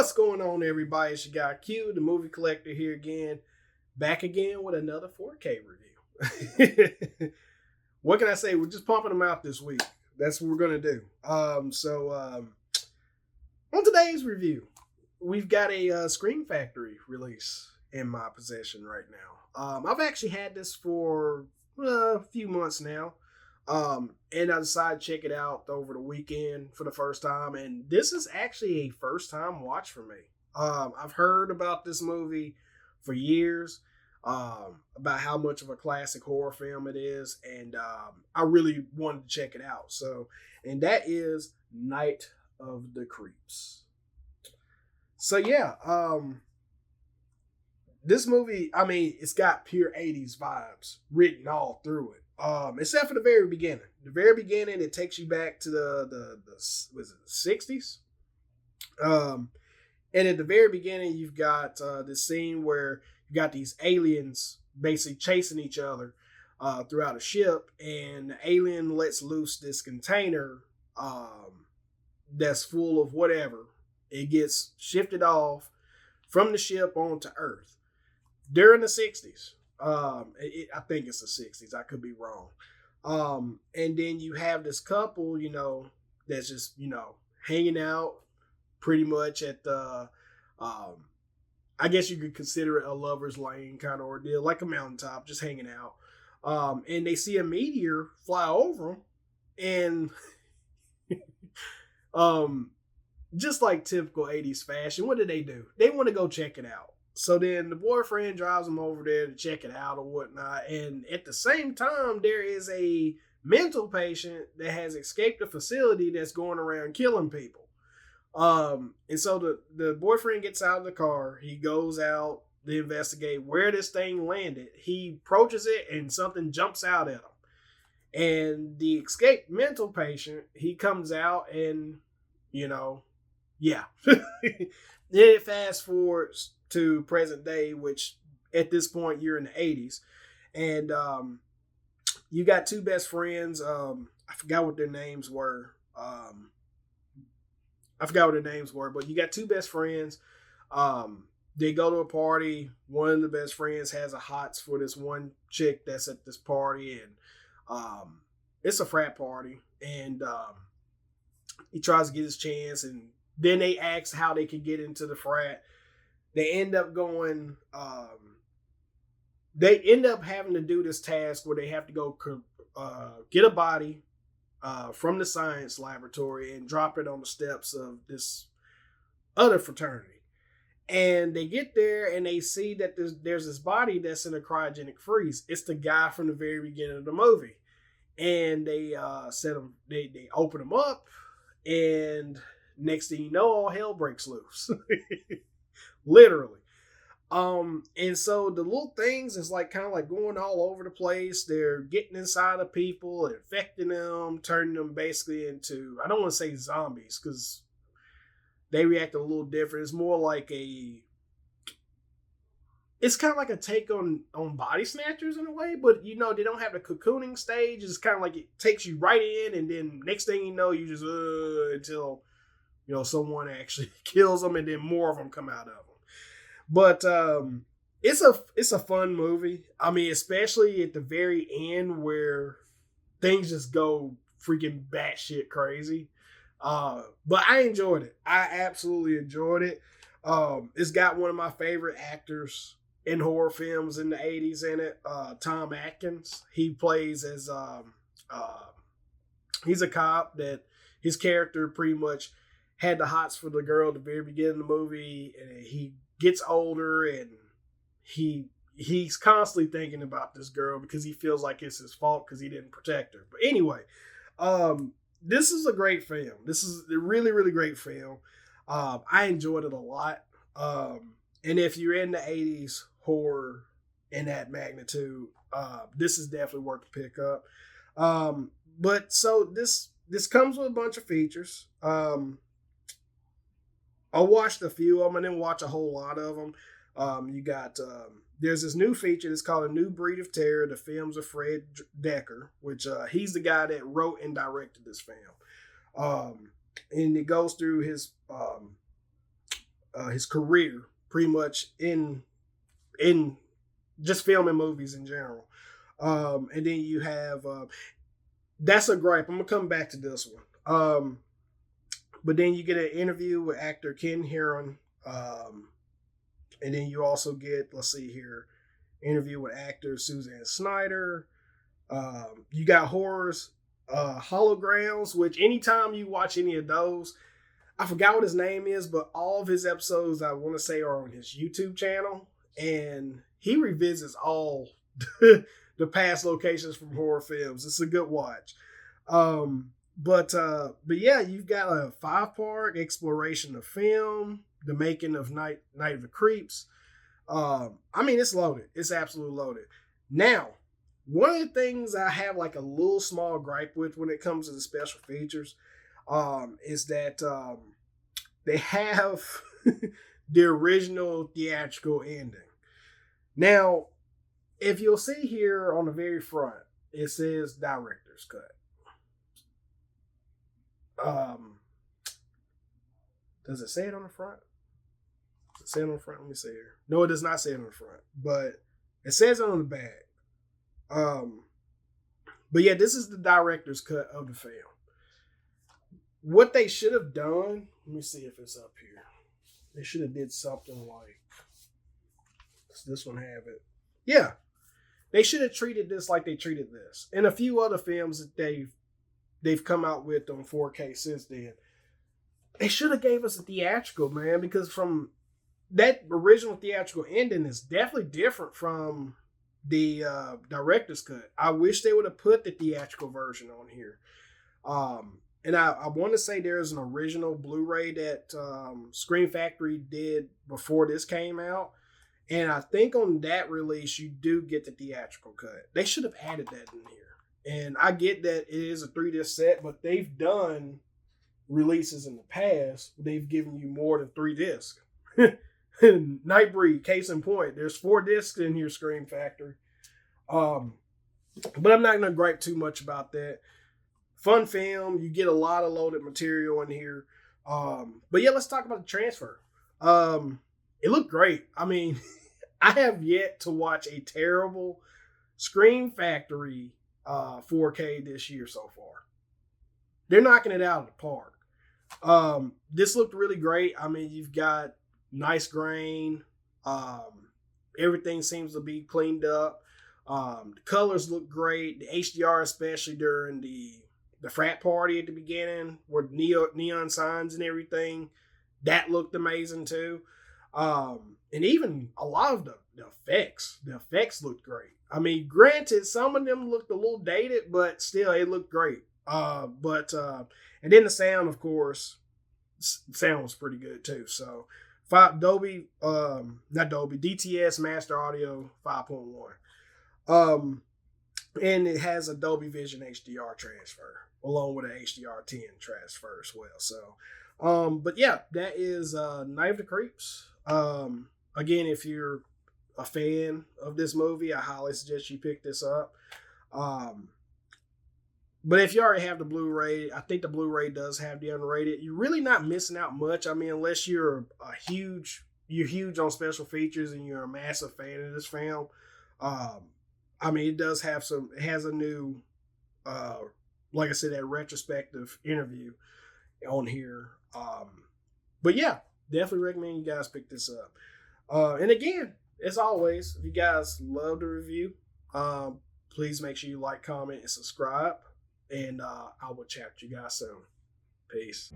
What's going on, everybody? It's your guy Q, the movie collector, here again, back again with another 4K review. What can I say? We're just pumping them out this week. That's what we're gonna do. On today's review, we've got a Scream Factory release in my possession right now. I've actually had this for a few months now. And I decided to check it out over the weekend for the first time. And this is actually a first time watch for me. I've heard about this movie for years, about how much of a classic horror film it is. And I really wanted to check it out. And that is Night of the Creeps. So yeah, this movie, I mean, it's got pure 80s vibes written all through it. Except for the very beginning. The very beginning, it takes you back to the was it the 60s? And at the very beginning, you've got this scene where you got these aliens basically chasing each other throughout a ship, and the alien lets loose this container that's full of whatever. It gets shifted off from the ship onto Earth during the 60s. I think it's the 60s. I could be wrong. And then you have this couple, that's just, hanging out pretty much at the, I guess you could consider it a lover's lane kind of ordeal, like a mountaintop, just hanging out. And they see a meteor fly over them, and, just like typical 80s fashion, what do? They want to go check it out. So then the boyfriend drives them over there to check it out or whatnot. And at the same time, there is a mental patient that has escaped the facility that's going around killing people. And so the boyfriend gets out of the car. He goes out to investigate where this thing landed. He approaches it and something jumps out at him. And the escaped mental patient, he comes out and, yeah. Then it fast forwards to present day, which at this point you're in the 80s, and you got two best friends. I forgot what their names were. But you got two best friends. They go to a party. One of the best friends has a hots for this one chick that's at this party, and it's a frat party, and he tries to get his chance, and then they ask how they can get into the frat. They end up going, they end up having to do this task where they have to go get a body from the science laboratory and drop it on the steps of this other fraternity. And they get there and they see that there's this body that's in a cryogenic freeze. It's the guy from the very beginning of the movie. And they they open him up, and next thing you know, all hell breaks loose. Literally. And so the little things is like kind of like going all over the place. They're getting inside of people, infecting them, turning them basically into, I don't want to say zombies because they react a little different. It's more like it's kind of like a take on Body Snatchers in a way, but they don't have the cocooning stage. It's kind of like it takes you right in, and then next thing you know, you just until someone actually kills them, and then more of them come out of them. But it's a fun movie. I mean, especially at the very end where things just go freaking batshit crazy. But I enjoyed it. I absolutely enjoyed it. It's got one of my favorite actors in horror films in the 80s in it, Tom Atkins. He plays as he's a cop that his character pretty much had the hots for the girl at the very beginning of the movie, and he gets older and he's constantly thinking about this girl because he feels like it's his fault because he didn't protect her. But anyway, this is a great film. This is a really, really great film. I enjoyed it a lot. And if you're in the 80s horror in that magnitude, this is definitely worth the pick up. But so this comes with a bunch of features. I watched a few of them. I didn't watch a whole lot of them. You got there's this new feature that's called A New Breed of Terror, the films of Fred Decker, which he's the guy that wrote and directed this film. And it goes through his his career pretty much in just filming movies in general. And then you have that's a gripe. I'm gonna come back to this one. But then you get an interview with actor Ken Heron. And then you also get, let's see here, interview with actor Suzanne Snyder. You got horrors, holograms, which anytime you watch any of those, I forgot what his name is, but all of his episodes, I want to say, are on his YouTube channel. And he revisits all the past locations from horror films. It's a good watch. But yeah, you've got a 5-part exploration of film, the making of Night of the Creeps. I mean, it's loaded. It's absolutely loaded. Now, one of the things I have like a little small gripe with when it comes to the special features, is that they have the original theatrical ending. Now, if you'll see here on the very front, it says director's cut. Does it say it on the front? Does it say it on the front? Let me see here. No, it does not say it on the front, but it says it on the back. But yeah, this is the director's cut of the film. What they should have done, let me see if it's up here. They should have did something like, does this one have it? Yeah. They should have treated this like they treated this. And a few other films that they've come out with on 4K since then. They should have gave us a theatrical, man, because from that original theatrical ending is definitely different from the director's cut. I wish they would have put the theatrical version on here. And I want to say there's an original Blu-ray that Scream Factory did before this came out. And I think on that release, you do get the theatrical cut. They should have added that in here. And I get that it is a 3-disc set, but they've done releases in the past. They've given you more than 3 discs. Nightbreed, case in point. There's 4 discs in here, Scream Factory. But I'm not going to gripe too much about that. Fun film. You get a lot of loaded material in here. But yeah, let's talk about the transfer. It looked great. I mean, I have yet to watch a terrible Scream Factory 4K this year so far. They're knocking it out of the park. This looked really great. I mean, you've got nice grain. Everything seems to be cleaned up. The colors look great. The HDR, especially during the frat party at the beginning with neon signs and everything, that looked amazing too. And even a lot of the effects looked great. I mean, granted, some of them looked a little dated, but still, it looked great. And then the sound, of course, sound was pretty good too. So, DTS Master Audio 5.1. And it has a Dolby Vision HDR transfer along with an HDR10 transfer as well. So, but yeah, that is Night of the Creeps. Again, if you're a fan of this movie, I highly suggest you pick this up. But if you already have the Blu-ray, I think the Blu-ray does have the unrated. You're really not missing out much. I mean, unless you're huge on special features and you're a massive fan of this film. I mean, it does have it has a new, like I said, that retrospective interview on here. But yeah, definitely recommend you guys pick this up. And again, as always, if you guys love the review, please make sure you like, comment, and subscribe. And I will chat with you guys soon. Peace.